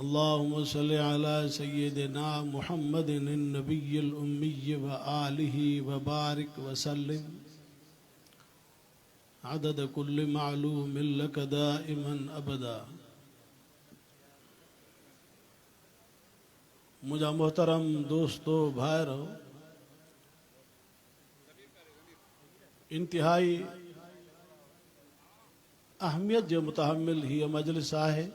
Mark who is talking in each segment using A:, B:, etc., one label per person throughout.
A: اللهم صل على سيدنا محمد النبي الأمي وآله وبارك وسلم عدد كل معلوم لك دائما أبدا. मुझा मोहतरम दोस्तों भाइरों, इंतहाई अहमियत जो मुतहम्मिल ही मजलिस है।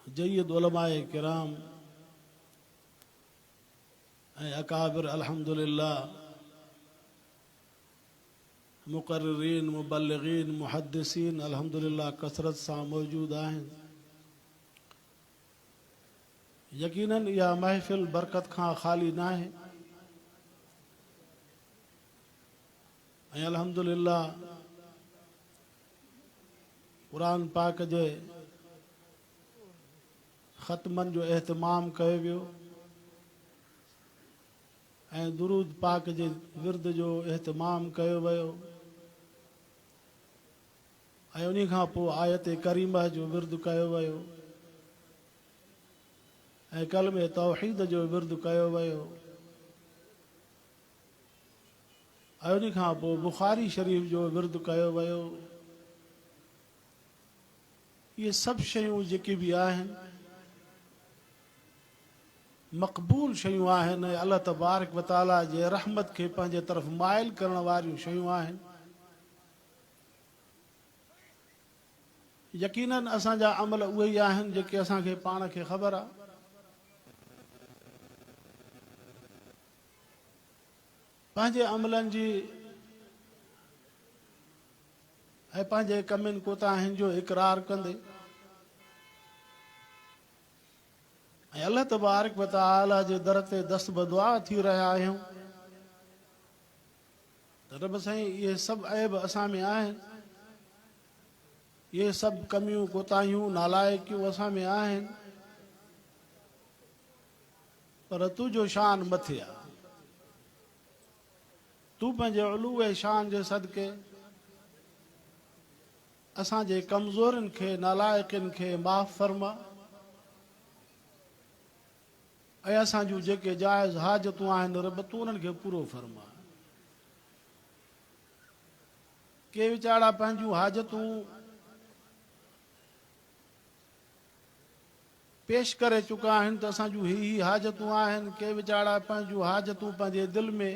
A: जय्यद उलमाए किराम अकाबिर अल्हम्दुलिल्लाह मुकर्रिरीन मुबल्लिगीन मुहद्दिसीन अल्हम्दुलिल्लाह कसरत सां मौजूद आहिनि। यकीनन यह महफिल बरकत खां खाली ना है। अल्हम्दुलिल्लाह कुरान पाक जे ख़त्मन जो एहतमाम कयो वियो ऐं दुरूद पाक जे विर्द जो एहतमाम कयो वियो ऐं उन्ही खां पोइ आयत करीमा जो विर्द कयो वियो ऐं कलमे तौहीद जो विर्द कयो वियो ऐं उन्ही खां पोइ बुखारी शरीफ़ जो विर्द कयो वियो। इहे सभु शयूं जेके बि आहिनि मक़बूल शयूं आहिनि। अल्लाह तबारक व तआला जे रहमत खे पंहिंजे तरफ़ माइल करण वारियूं शयूं आहिनि। यकीनन असांजा अमल उहे ई आहिनि जेके असांखे पाण खे ख़बर आहे। पंहिंजे अमलनि जी ऐं पंहिंजे कमनि कोताहियुनि जो इक़रार कंदे ऐं अल्लाह तबारक व तआला जे दर ते दस्त बदुआ थी रहिया आहियूं त रब साईं इहे सभु ऐब असां में आहिनि, इहे सभु कमियूं कोताहियूं नालाइकियूं असां में आहिनि, पर तुंहिंजो शान मथे आहे। तूं पंहिंजे उलूए शान जे सदके असांजे कमज़ोरनि खे नालाइकनि खे माफ़ फरमा ऐं असां जूं जेके जाइज़ हाजतूं आहिनि रब तूं उन्हनि खे पूरो फरमा। के वीचारा पंहिंजूं हाजतूं पेश करे चुका आहिनि त असां जूं ही हाजतूं आहिनि। के वीचारा पंहिंजूं हाजतूं पंहिंजे दिलि में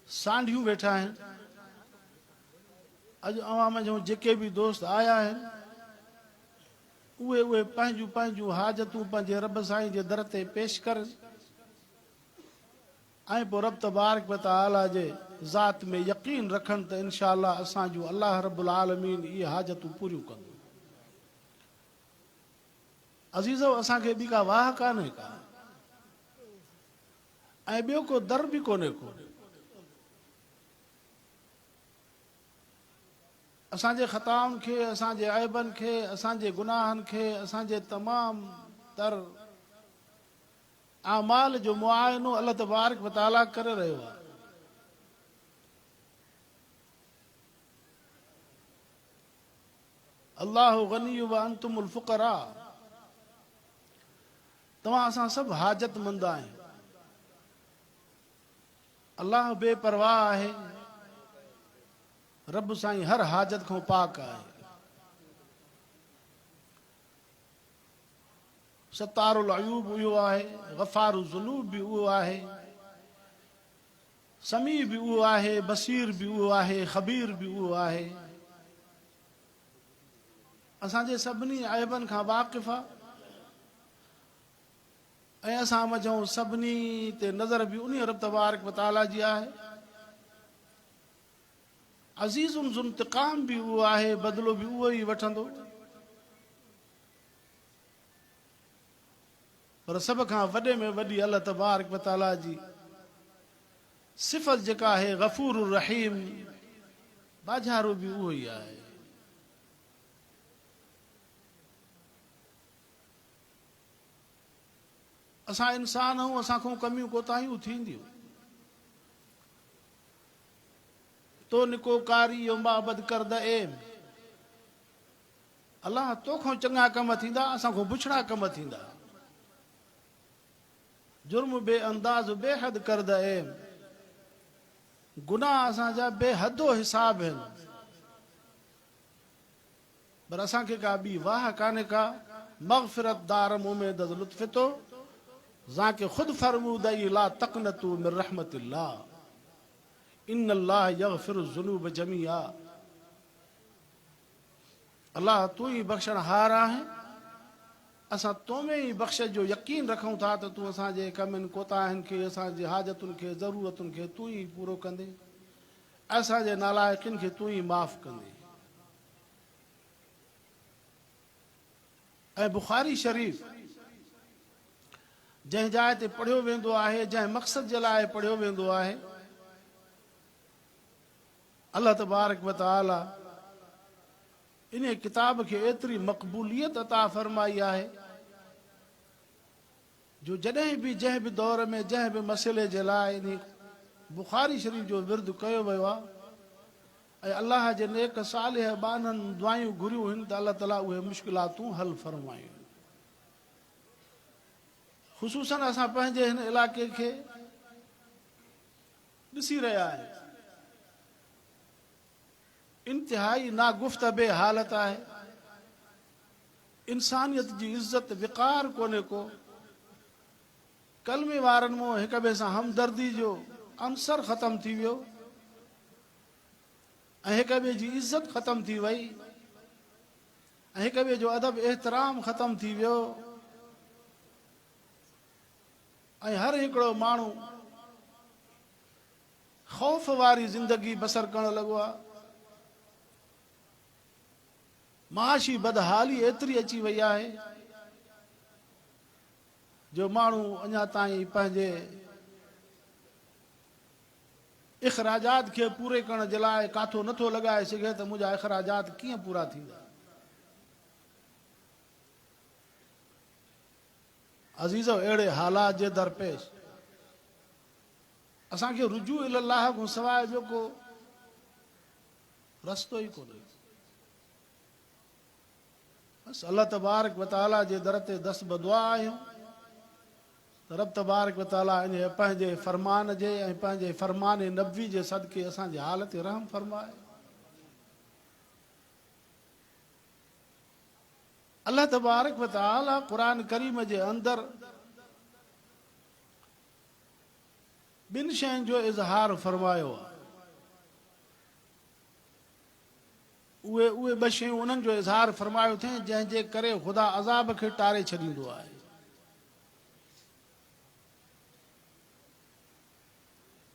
A: सांढियूं वेठा आहिनि। अॼु अवाम जूं जेके बि दोस्त आया आहिनि उहे पंहिंजूं पंहिंजूं हाजतूं पंहिंजे रब साईं जे दर ते पेश करनि ऐं पोइ रब तबारक व तआला जे ज़ात में यकीन रखनि त इंशा अल्लाह असां जूं अल्लाह रब्बुल आलमीन इहे हाजतूं पूरियूं कंदो। अज़ीज़ो, असांखे ॿी का वाह कान्हे का ऐं ॿियो को दर बि कोन्हे को। असांजे ख़ताउनि खे, असांजे ऐबनि खे, असांजे गुनाहनि खे, असांजे तमामु तर आमाल जो मुआयनो अल्लाह तबारक व तआला करे रहियो आहे। अल्लाहु गनी व अंतुमुल फुक़रा। तव्हां असां सभु हाजतमंद आहियूं। अल्लाह बेपरवाह आहे। रब साईं हर हाजत खां पाक आहे। सत्तारुल अयूब उहो आहे, गफ़ारुल ज़ुनूब बि उहो आहे, समी बि उहो आहे, बसीर बि उहो आहे, ख़बीर बि उहो आहे। असांजे सभिनी ऐबनि खां वाक़िफ़ आहे ऐं असां मझूं सभिनी ते नज़र बि उन रब तबारक व तआला जी आहे। अज़ीज़ुन ज़ुंतिक़ाम बि उहो आहे, बदिलो बि उहो ई वठंदो। पर सभ खां वॾे में वॾी अल्लाह तबारक व तआला जी सिफ़त जेका आहे गफ़ूर रहीम, बाज़ारो बि उहो ई आहे। असां इंसान आहियूं, असां खां कमियूं कोताहियूं थींदियूं। तो निकोकारी यो माबद कर द एम अल्लाह तोखों चङा कम थींदा, असांखों बुछड़ा कम थींदा। जुर्म बेअंदाज बेहद करद एम, गुनाह असांजा बेहदो हिसाब आहिनि, पर असांखे का ॿी वाह कान्हे का। मग़फ़िरत दारम उमेद लुत्फ़ तो ज़ाके ख़ुद फरमूदई ला तक़नतू मिन रहमतिल्लाह इन्नल्लाह यग़फ़िरु ज़ुनूब जमीआ। अल्लाह तू ही बख़्शण हार आहे, असां तो में ही बख़्श जो यकीन रखूं था त तूं असांजे कमनि कोताहियुनि खे, असांजे हाजतुनि खे, ज़रूरतुनि खे तूं ही पूरो कंदे, असांजे नालाइक़िन खे तूं ही माफ़ कंदे। ऐं बुख़ारी शरीफ़ जंहिं जाइ ते पढ़ियो वेंदो आहे, जंहिं मक़सद जे लाइ पढ़ियो वेंदो आहे, अल्लाह तबारक व तआला इन किताब खे एतिरी मक़बूलियत अता फ़रमाई आहे जो जॾहिं बि जंहिं बि दौर में जंहिं बि मसइले जे लाइ इन बुख़ारी शरीफ़ जो विर्द कयो वियो आहे ऐं अल्लाह जे नेक सालिह बाननि दुआयूं घुरियूं आहिनि त अल्लाह ताला उहे मुश्किलातूं हल फ़रमायूं। ख़ुसूसन असां पंहिंजे हिन इलाइक़े खे ॾिसी रहिया आहियूं, इंतिहाई नागुफ़्तबे हालत आहे, इंसानियत जी इज़त विकार कोन्हे को, कलमे वारनि मां हिक ॿिए सां हमदर्दी जो अंसर ख़तम थी वियो ऐं हिक ॿिए जी इज़त ख़तम थी वई ऐं हिक ॿिए जो अदब एहतराम ख़तम थी वियो ऐं हर हिकिड़ो माण्हू ख़ौफ़ वारी ज़िंदगी बसर करण लॻो आहे। माशी बदहाली एतिरी अची वई आहे जो माण्हू अञा ताईं पंहिंजे इख़राजात खे पूरे करण जे लाइ काथो नथो लॻाए सघे त मुंहिंजा इख़राजात कीअं पूरा थींदा। अज़ीज़ो, अहिड़े हालात जे दरपेश असांखे रुजू इल्लाह खां सवाइ ॿियो को रस्तो ई कोन्हे। बसि अल्लाह तबारक व तआला जे दर ते दस्त बदुआ आहियूं त रब तबारक व तआला इन पंहिंजे फ़रमान जे ऐं पंहिंजे फ़रमान नबवी जे सदके असांजे हाल ते रहम फ़रमाए। अल्लाह तबारक व तआला क़ुरान करीम जे अंदर ॿिनि शयुनि जो इज़हार फ़रमायो आहे। उहे ॿ शयूं उन्हनि जो इज़हार फ़रमायो थिए जंहिंजे करे ख़ुदा अज़ाब खे टारे छॾींदो आहे।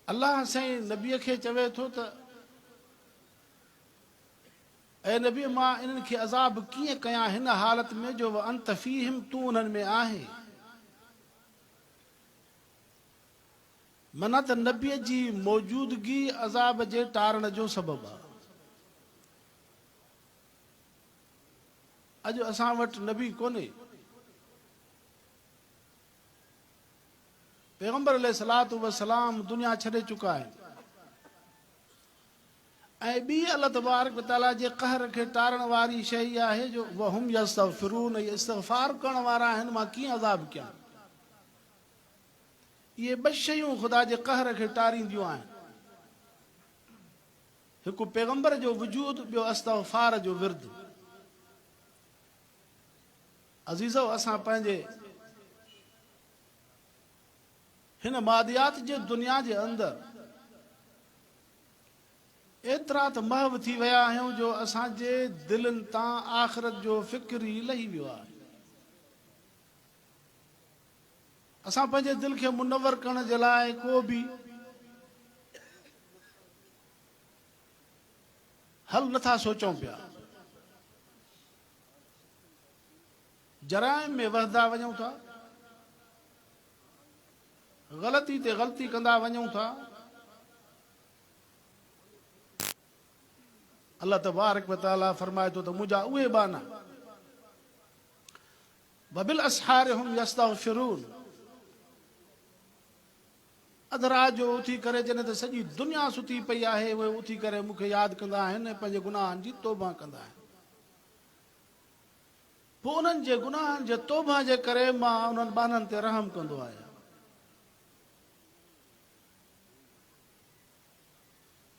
A: अल्लाह साईं नबीअ खे चवे थो त ऐं नबी मां इन्हनि खे अज़ाब कीअं कयां हिन हालत में जो अंत फ़ीहिम, तूं उन्हनि में आहे। माना त नबीअ जी मौजूदगी अज़ाब जे टारण जो सबबु आहे। अॼु असां वटि नबी कोन्हे, पैगंबर अलैहिस्सलातु वस्सलाम दुनिया छॾे चुका आहिनि ऐं ॿी अल्लाह तबारक व तआला जे कहर खे टारण वारी शइ आहे जो वहुम यस्तग़फिरून, इस्तग़फार करण वारा आहिनि, मां कीअं अज़ाब कयां। इहे ॿ शयूं ख़ुदा जे कहर खे टारींदियूं आहिनि, हिकु पैगंबर जो वजूद, ॿियो इस्तग़फार जो विर्द। अज़ीज़ो, असां पंहिंजे हिन मादियात जे दुनिया जे अंदरि एतिरा त महव थी विया आहियूं जो असांजे दिलनि तां आख़िरत जो फ़िक्र ई लही वियो आहे। असां पंहिंजे दिलि खे मुनवर करण जे लाइ को बि हल नथा सोचूं पिया, जराइम में वहंदा वञूं था, ग़लती ते ग़लती कंदा वञूं था। अल्लाह तबारक व तआला फरमाए थो त मुंहिंजा उहे बाना वबिल असहार हुम यस्तग़फिरून, अध रात जो उथी करे जॾहिं त सॼी दुनिया सुती पई आहे, उहे उथी करे मूंखे यादि कंदा आहिनि ऐं पंहिंजे गुनाहनि जी तौबा कंदा आहिनि। पोइ उन्हनि जे गुनाहनि जे तौबा जे करे मां उन्हनि बाननि ते रहम कंदो आहियां।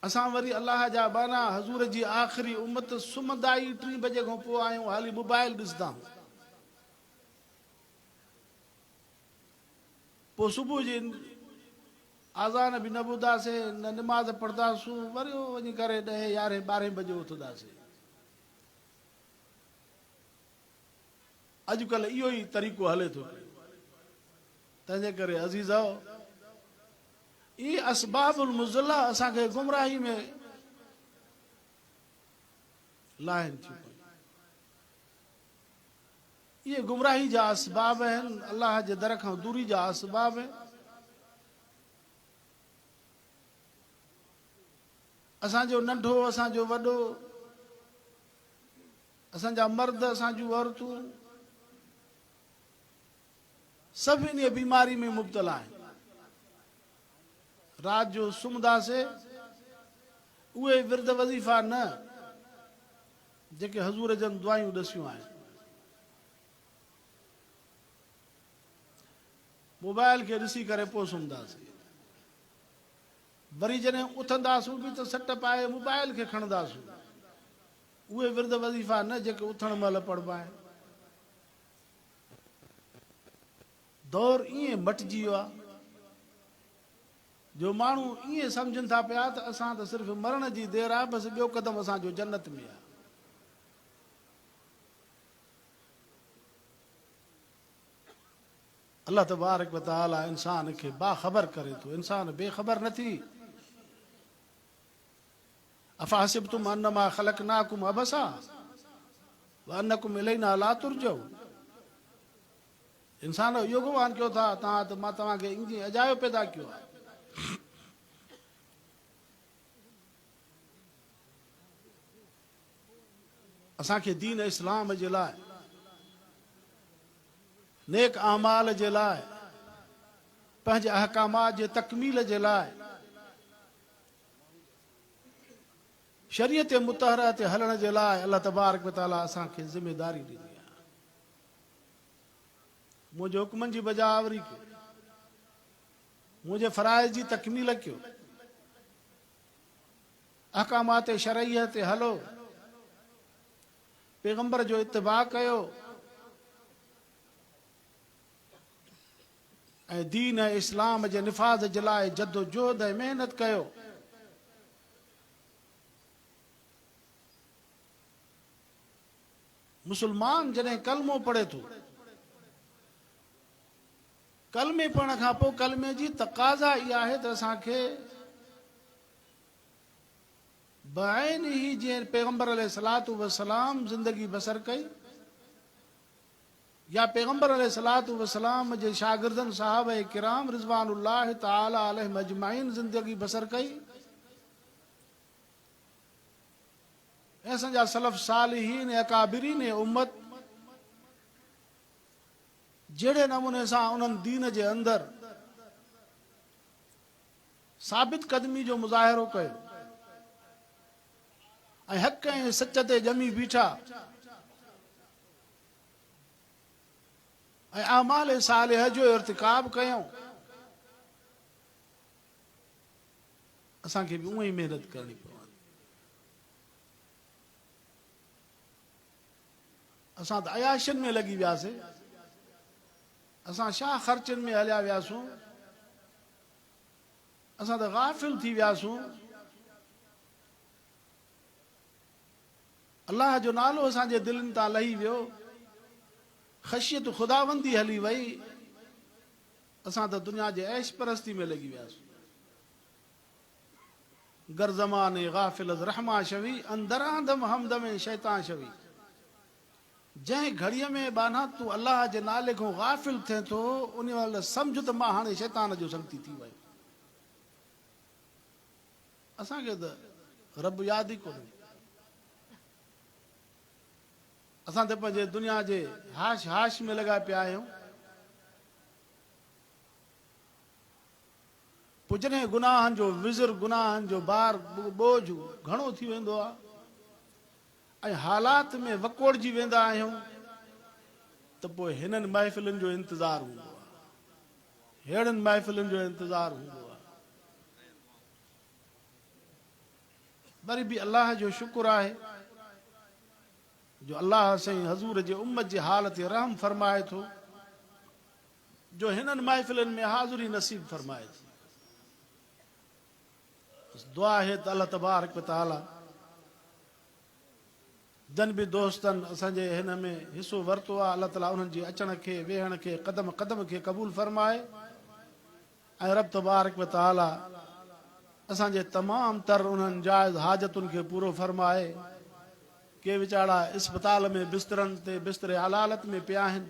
A: असां वरी अलाह जा बाना हज़ूर जी आख़िरी उम्मत सुम्हंदा ई 3 बजे खां पोइ आहियूं, हाली मोबाइल ॾिसंदा। पोइ सुबुह जी आज़ान बि न ॿुधासीं, न निमाज़ पढ़ंदासीं, वरी वञी करे 10, 11, 12 बजे उथंदासीं। अॼुकल्ह इहो ई तरीक़ो हले थो। तंहिंजे करे अज़ीज़ो, इहे असबाबुल मुज़ला असांखे गुमराही में लाहिनि थियूं। इहे गुमराही जा असबाब आहिनि, अलाह जे दर खां दूरी जा असबाब आहिनि। असांजो नंढो, असांजो वॾो, असांजा मर्द, असांजूं औरतूं सभु इन बीमारी में मुब्तला आहिनि। राति जो सुम्हंदासीं, उहे विर्द वज़ीफ़ा न जेके हज़ूर जन दुआयूं ॾसियूं आहिनि। मोबाइल खे ॾिसी करे पोइ सुम्हंदासीं, वरी जॾहिं उथंदासूं बि त सट पाए मोबाइल खे खणंदासूं। उहे विर्द वज़ीफ़ा न जेके उथण महिल पढ़बा आहिनि। दौर ईअं मटिजी वियो आहे जो माण्हू ईअं सम्झनि था पिया त असां त सिर्फ़ु मरण जी देरि आहे, बसि ॿियो क़दम असांजो जन्नत में आहे। अल्लाह तबारक व तआला इंसान खे बाख़बर करे थो, इंसान बेख़बर न थी। अफ़हसिबतुम अन्नमा ख़लक़नाकुम अबसा व अन्नकुम इलैना ला तुरजऊन। इंसान इहो गुमान कयो था तव्हां त मां तव्हांखे इंजी अजायो पैदा कयो आहे। असांखे दीन इस्लाम जे लाइ, नेक अमाल जे लाइ, पंहिंजे अहकामात जे तकमील जे लाइ, शरीयत मुतहरा ते हलण जे लाइ अल्लाह तबारक व तआला असांखे ज़िमेदारी ॾिनी आहे। मुंहिंजे हुक्मनि जी बजावरी कयो, मुंहिंजे फ़राइज़ जी तकमील कयो, अहकामात शरईअ ते हलो, पैगंबर जो इत्तिबा कयो ऐं दीन इस्लाम जे निफ़ाज़ जे लाइ जद्दोजहद ऐं महिनत कयो। मुसलमान जॾहिं कलमो पढ़े थो, कलमे पढ़ण खां पोइ कलमे जी तक़ाज़ा इहा आहे त असांखे बाइनि ई जीअं पैगंबर अलैहिस्सलातु वस्सलाम ज़िंदगी बसर कई, या पैगंबर अलैहिस्सलातु वस्सलाम जे शागिर्दनि सहाबा किराम रिज़वानुल्लाह तआला अलैहिम अजमाइन ज़िंदगी बसर कई, ऐं असांजा सलफ़ सालिहीन अकाबिरीन उम्मत जहिड़े नमूने सां उन्हनि दीन जे अंदरि साबित क़दमी जो मुज़ाहिरो कयो ऐं हक़ ऐं सच ते ॼमी बीठा ऐं आमाल सालिह जो इर्तिकाब कयूं, असांखे बि उहा ई महिनत करणी पवंदी। असां त अयाशियुनि में लॻी वियासीं, असां छा ख़र्चनि में हलिया वियासीं, असां त गाफ़िल थी वियासीं। अलाह जो नालो असांजे दिलनि तां लही वियो, ख़शियत ख़ुदाबंदी हली वई, असां त दुनिया जे ऐश परस्ती में लॻी वियासीं। गर ज़माने गाफ़िल रहमा शवी अंदर आंदम हमदम शैतान शवी। जंहिं घड़ीअ में बाना तूं अलाह जे नाले खां गाफ़िल थिए थो, उन महिल सम्झ त मां हाणे शैतान जो संगती थी वियो। असांखे त रब यादि ई कोन्हे। असां त पंहिंजे दुनिया जे हाश हाश में लॻा पिया आहियूं। पोइ जॾहिं गुनाहनि जो विज़र, गुनाहनि जो बार बोझ घणो थी वेंदो आहे ऐं हालात में वकोड़जी वेंदा आहियूं, त पोइ हिननि महफ़िलुनि जो इंतज़ारु हूंदो आहे, अहिड़नि महफ़िलुनि जो इंतज़ारु हूंदो आहे। वरी बि अलाह जो शुक्र आहे जो अलाह साईं हज़ूर जे उम्मत जे हाल ते रहम फरमाए थो, जो हिननि महफ़िलुनि में हाज़ुरी नसीब फरमाए थी। दुआ है त अल्लाह तबारक व तआला जन बि दोस्तनि असांजे हिन में हिसो वरितो आहे, अल्लाह ताला उन्हनि जे अचण खे वेहण खे क़दम क़दम खे क़बूल फरमाए ऐं रब तबारक व तआला असांजे तमामु तर उन्हनि जाइज़ हाजतुनि खे पूरो फरमाए। के वीचारा इस्पताल में बिस्तरनि ते बिस्तरे हलालत में पिया आहिनि,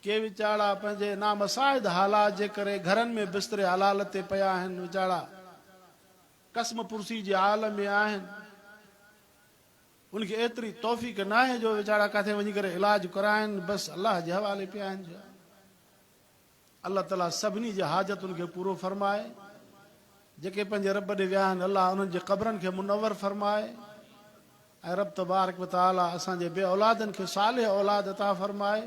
A: के वीचारा पंहिंजे नामसाइद हालात जे करे घरनि में बिस्तरे हलालत ते पिया आहिनि, वीचारा कसम पुरसी जे आलम में आहिनि। उनखे एतिरी तौफ़ीक़ न आहे जो वीचारा किथे वञी करे इलाज कराइनि, बसि अलाह जे हवाले पिया आहिनि। अलाह ताला सभिनी जे हाजतुनि खे पूरो फरमाए। जेके पंहिंजे रब ॾे विया आहिनि अलाह उन्हनि जे क़बरनि खे मुनवर फरमाए ऐं रब तबारक व तआला असांजे बे औलादनि खे सालिह औलाद अता फरमाए।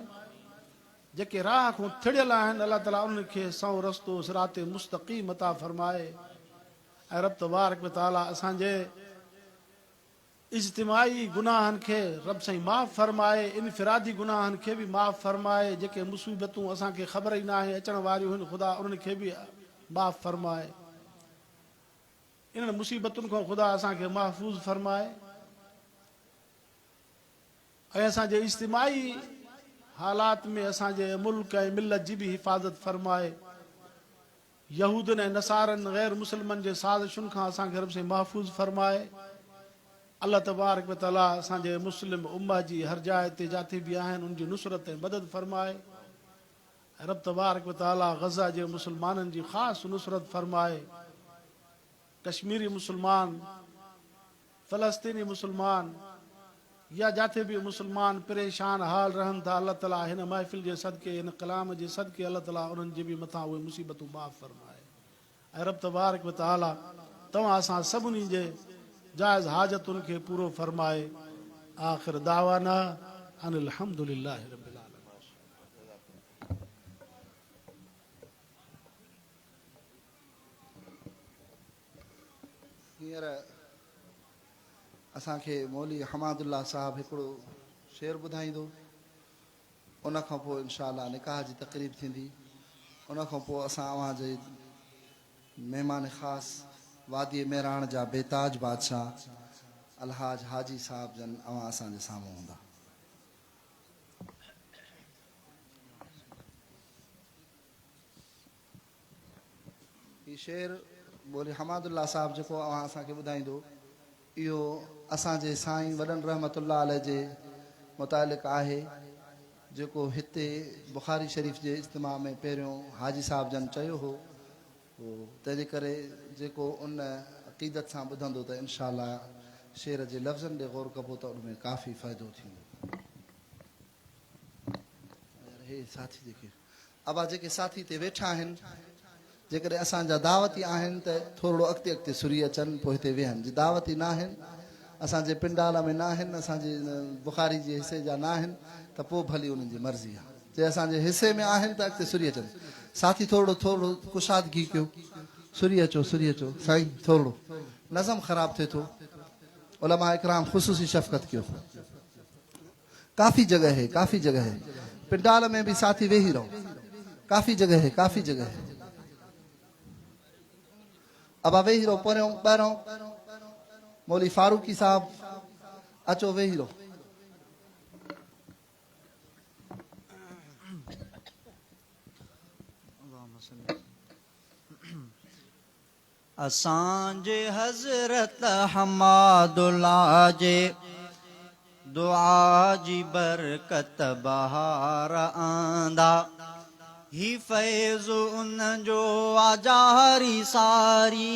A: जेके राह खां थिड़ियल आहिनि अलाह ताला उन्हनि खे सौ रस्तो सिराते मुस्तक़ीम अता फरमाए ऐं रब तबारक व तआला असांजे इज्तिमाई गुनाहनि खे रब साईं माफ़ फरमाए, इनफिरादी गुनाहनि खे बि माफ़ फरमाए। जेके मुसीबतूं असांखे ख़बर ई न आहे अचण वारियूं आहिनि, ख़ुदा उन्हनि खे बि माफ़ फरमाए। इन्हनि मुसीबतुनि खां ख़ुदा असांखे महफ़ूज़ फरमाए ऐं असांजे इज्तिमाई हालात में असांजे मुल्क ऐं मिलत जी बि हिफ़ाज़त फरमाए। यहूदनि ऐं नसारनि ग़ैर मुस्लिमनि जे साज़िशुनि खां असांखे रब साईं महफ़ूज़ फरमाए। अल्लाह तबारक व तआला असांजे मुस्लिम उम्मा जी हर जाइ ते जाते बि आहिनि उनजी नुसरत ऐं मदद फरमाए। रब तबारक व तआला ग़ज़ा जे मुस्लमाननि जी ख़ासि नुसरत फरमाए। कश्मीरी मुसलमान, फ़लस्तीनी मुसलमान या जाते बि मुसलमान परेशान हाल रहनि था, अल्लाह ताला हिन महफ़िल जे सदके, हिन कलाम जे सदके अल्लाह ताला उन्हनि जे बि मथां उहे मुसीबतूं माफ़ फरमाए ऐं रब तबारक व तआला तव्हां असां सभिनी जे जाइज़ हाजतुनि खे पूरो फरमाए। आख़िर दावाना अनिल हम्दुलिल्लाहि रब्बिल आलमीन।
B: हींअर असांखे मौली हमादुल्ला साहब हिकिड़ो शेर ॿुधाईंदो, उन खां पोइ इंशा अल्लाह निकाह जी तक़रीब थींदी। उन खां पोइ असां अव्हां जे महिमान ख़ासि वादी मेराण जा बेताज बादशाह अलहाज हाजी साहब जन अव्हां असांजे साम्हूं हूंदा। ही शेर बोले हमादुल्ला साहब जेको अव्हां असांखे ॿुधाईंदो, इहो असांजे साईं वॾनि रहमतुल्लाह अलैह जे मुतालिक़ आहे, जेको हिते बुखारी शरीफ़ जे इज्तिमा में पहिरियों हाजी साहब जन चयो हो। तंहिंजे करे जेको उन अक़ीदत सां ॿुधंदो त इंशा अल्लाह शेर जे लफ़्ज़नि ॾे ग़ौर कबो त उनमें काफ़ी फ़ाइदो थींदो। हे साथी जेके अबा जेके साथी ते वेठा आहिनि, जेकॾहिं असांजा दावती आहिनि त थोरो अॻिते अॻिते सुरी अचनि, पोइ हिते वेहनि। जे दावती न आहिनि, असांजे पिंडाल में न आहिनि, असांजे बुखारी जे हिसे जा न आहिनि, त पोइ भली उन्हनि जी मर्ज़ी आहे। जे असांजे हिसे में आहिनि त अॻिते सुरी अचनि। साथी थोरो थोरो कुशादगी कयो, सुरी अचो सुरी अचो। साईं थोरो नज़म ख़राब थिए थो, उलमा इकराम ख़ुसूसी शफ़क़त कयो। काफ़ी जगह है, काफ़ी जगह है, पिंडाल में भी साथी वेही रहो, काफ़ी जगह है, काफ़ी जगह है। अबा वेही रहो, पहिरियों ॿाहिरों मौली फारूकी साहब अचो वेही रहो।
C: असांजे हज़रत हमादुल्लाह जे दुआ जी बरकत बहार आंदा, ही फैज़ उन जो आजारी सारी,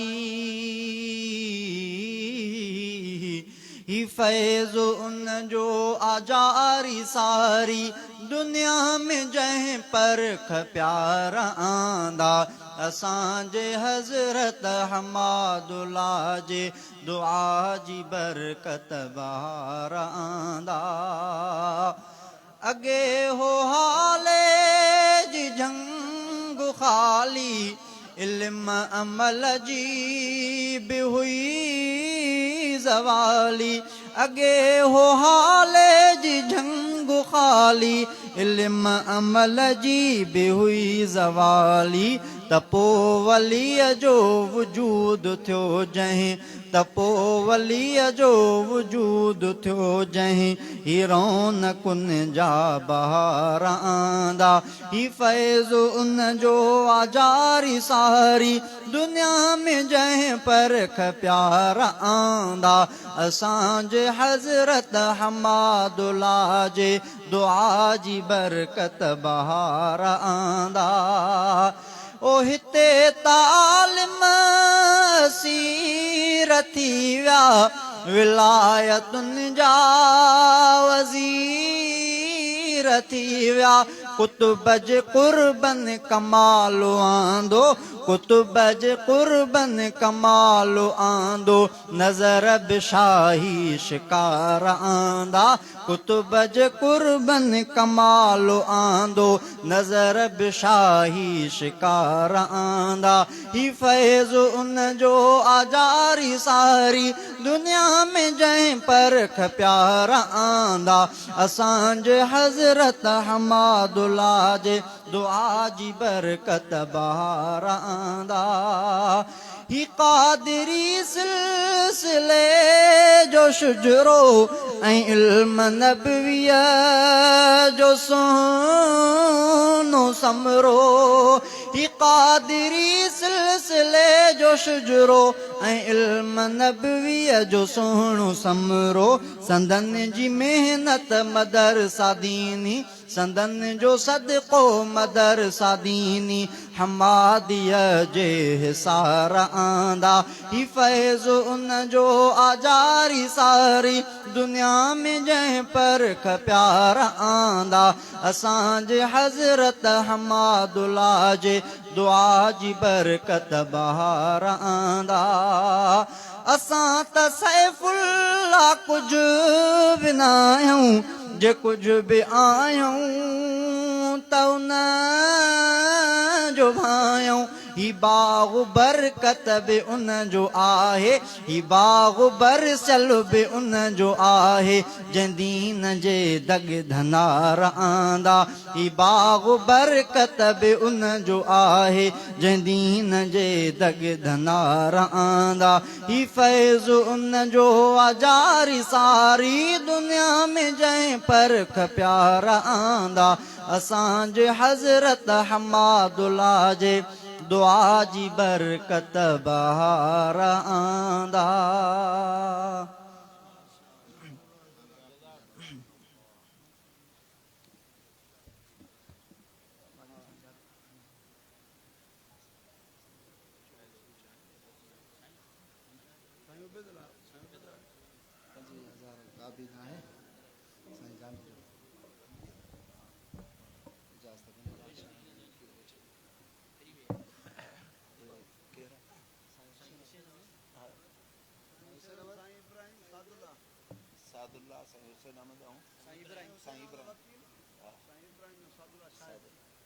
C: ही फैज़ उन जो आजारी सारी, दुनिया में जंहिं परख प्यार आंदा। असांजे हज़रत हमादुल्लाह जे दुआ जी बरकत बहार आंदा। अगे हो हाले जी जंग खाली इल्म अमल जी भी हुई ज़वाली अगे हो हाले जी जंग खाली इल्म अमल जी भी हुई ज़वाली तपो वलीअ जो वजूद थियो जहीं तपो वलीअ जो वजूद थियो जहीं ही रौनकुन जा बहार आंदा ही फैज़ उन जो आजारी सारी दुनिया में जहीं परख प्यार आंदा असांजे हज़रत हमादुल्ला जे दुआ जी बरकत बहार आंदा ओ हिते तालिम सीरती विया विलायतुनि जा वज़ीर थी विया कुतुब जे कुर्बन कमालो आंदो कुतुब जे कुर्बन कमालो आंदो नज़र बिशाही शिकार आंदा कुतुब जे कुर्बन कमालो आंदो नज़र बिशाही शिकार आंदा ही फैज़ उन जो आजारी सारी दुनिया में जहीं परख प्यार आंदा असांजे हज़रत हमादुल्ला जे दुआ जी बरकत बहार आंदा ही क़ादिरी सिलसिले जो शुजरो ऐं इल्म नबवीअ जो सोनो समरो ही क़ादिरी सिलसिले जो शुजरो ऐं इल्म नबवीअ जो सोनो समरो संदन जी मेहनत मदरसा दीनी संदन जो सदको मदरसा दीनी हमादिया जे हिसार आंदा ही फैज़ उन जो आजारी सारी दुनिया में जहीं परख प्यार आंदा असांजे हज़रत हमादुल्ला जे दुआ जी बरकत बहार आंदा असां त सैफुल्ला कुछ बि न आहियूं जे कुछ बि आहियूं त उन जो भायूं ही बाग़ बरकत बि उन जो आहे ही बाग़ बरसल बि उन जो आहे जंहिं दीन जे दग धनार आंदा ही बाग़ बरकत बि उन जो आहे जंहिं दीन जे दग धनार आंदा ही फैज़ उन जो आजारी सारी दुनिया में जंहिं परख प्यार आंदा असांजे हज़रत हमादुल्ला जे दुआ जी बरकत बहार आंदा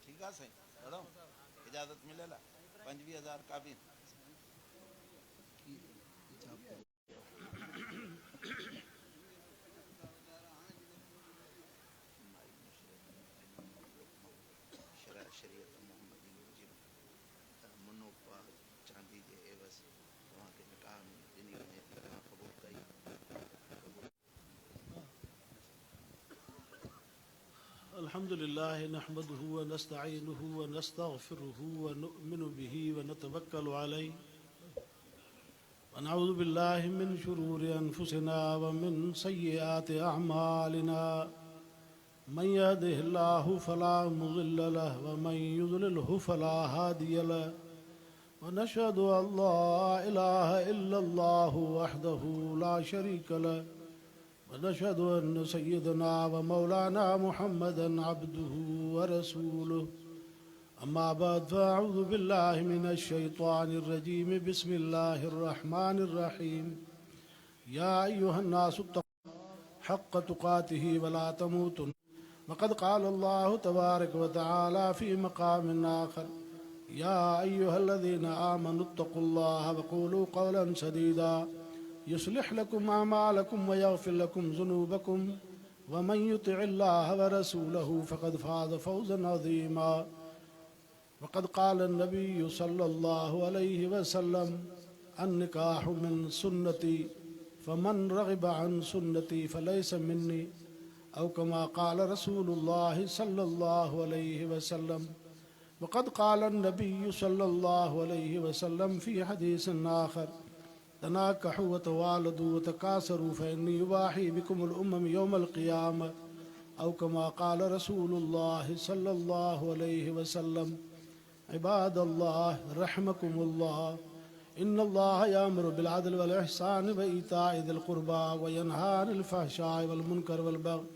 D: ठीक है सही पढ़ो इजाजत मिलेला 25,000 काफी शरीयत मोहम्मदी मुजिब मुनोफा चांदी जे एवज वहां के निकाह में दिनी वने कबूल कई
A: अल्हम्दुलिल्लाह नहमदुहु व नस्तईनुहु व नस्तगफिरुहु व नु'मिनु बिही व नतवक्कलु अलैहि व नऊज़ु बिल्लाहि मिन शुरूरि अनफुसिना व मिन सय्यिआति अअमालिना मन यहदिहिल्लाहु फला मुज़िल्ल लहु व मन युज़लिलहु फला हादिय लहु व नशहदु अल्ला इलाहा इल्लल्लाहु वहदहु ला शरीक लहु ونشهد أن سيدنا ومولانا محمدا عبده ورسوله أما بعد فأعوذ بالله من الشيطان الرجيم بسم الله الرحمن الرحيم يا أيها الناس اتقوا حق تقاته ولا تموتن वक़द क़ाल अल्लाहु तबारक व तआला फ़ी मक़ामिन आख़र या अय्युहल्लज़ीना आमनु इत्तक़ुल्लाह व क़ूलू क़ौलन सदीदा युस्लिह लकुम अमालकुम व यग़फ़िर लकुम ज़ुनूबकुम व मन युतिइल्लाह व रसूलहु फ़क़द फ़ाज़ फ़ौज़न अज़ीमा। वक़द क़ाल अन्नबिय्यु सल्लल्लाहु अलैहि वसल्लम अन्निकाहु मिन सुन्नती फमन रग़िब अन सुन्नती फ़लैस मिन्नी औ कमा क़ाल रसूलुल्लाहि सल्लल्लाहु अलैहि वसल्लम। वक़द क़ाल अन्नबिय्यु सल्लल्लाहु अलैहि वसल्लम फ़ी हदीसिन आख़र तनाकहु व तवालदू व तकासरू फ़इन्नी युबाही बिकुमुल उम्मम यौमल क़ियामह औ कमा क़ाल रसूलुल्लाहि सल्लल्लाहु अलैहि वसल्लम। इबादल्लाह रहमकुमुल्लाह इन्नल्लाह यामुरु बिल अदल वल इहसान व ईताइ ज़िल क़ुरबा व यनहा अनिल फ़हशाइ वल मुनकर वल बग़य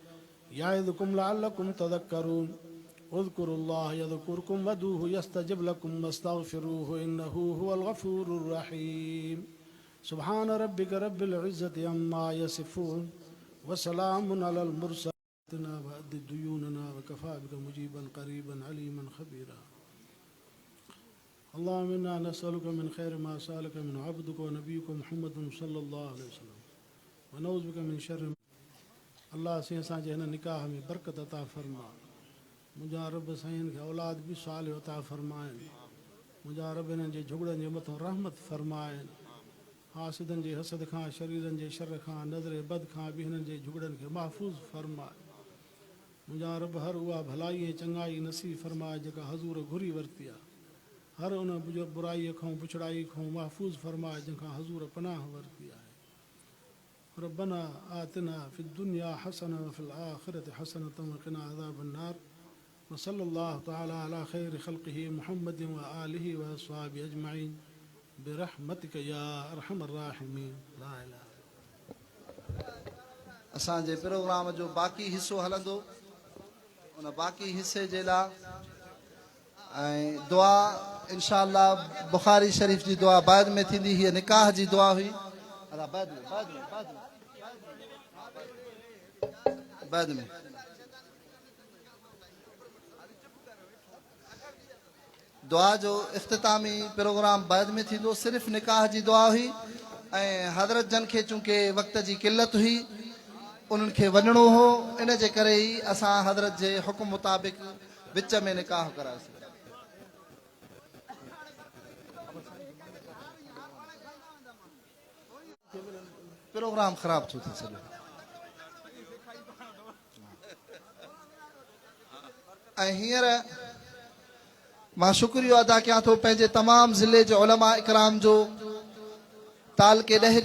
A: याइज़ुकुम लअल्लकुम तज़क्करून उज़्कुरुल्लाह यज़कुरकुम वदूहु यस्तजिब लकुम वस्तग़फिरूहु इन्नहु हुवल गफ़ूरुर रहीम। सुब्हान रब्बिक रब्बिल इज़्ज़ति अम्मा यसिफ़ून व सलामुन अलल मुरसलीन व अद्दि दुयूनना व कफ़ा बिका मुजीबन क़रीबन अलीमन ख़बीरा। अल्लाहुम्मा इन्ना नसअलुका मिन खैरि मा सअलका मिन अब्दुका व नबियुका मुहम्मदुन सल्लल्लाहु अलैहि वसल्लम व नऊज़ु बिका मिन शर्रि। अल्लाह से असांजे हिन निकाह में बरकत अता फ़रमा। मुंहिंजा रब साईं खे औलाद बि सालिह अता फ़रमाइनि। मुंहिंजा रब हिननि जे झुगड़नि जे मथां रहमत फ़रमाइनि। हासिदनि जे हसद खां शरीरनि जे शर खां नज़र बद खां बि हिननि जे झुगड़नि खे महफ़ूज़ फ़रमाए। मुंहिंजा रब हर उहा भलाई ऐं चङाई नसीब फ़रमाए जेका हज़ूर घुरी वरिती आहे। हर उन बुराईअ खां बुछड़ाई खां महफ़ूज़ फ़रमाए जंहिंखां हज़ूर पनाह वरिती आहे। रब्बना आतिना फ़िद दुनिया हसना व फ़िल आख़िरति हसनतन व क़िना अज़ाबन नार व सल्लल्लाहु तआला अला ख़ैरि ख़ल्क़िही मुहम्मदिन व आलिहि व अस्हाबिहि अजमईन बिरहमतिक या अरहमर राहिमीन। ला इलाहा।
B: असांजे प्रोग्राम जो बाक़ी हिस्सो हलंदो। उन बाक़ी हिस्से जे लाइ ऐं दुआ इंशाअल्लाह बुखारी शरीफ़ जी दुआ बाद में थींदी। हीअ निकाह जी दुआ हुई। बाद में दुआ जो इख़्तितामी प्रोग्राम बाद में थींदो। सिर्फ़ निकाह जी दुआ हुई ऐं हज़रत जन खे चूंकि वक़्त जी किल्लत हुई उन्हनि खे वञिणो हो इन जे करे ई असां हज़रत जे हुकुम मुताबिक़ विच में निकाह करायोसीं। प्रोग्राम ख़राब थो थी सघे। ऐं हींअर मां शुक्रियो अदा कयां थो पंहिंजे तमामु ज़िले जे उलमा इकराम जो ताल के ॾह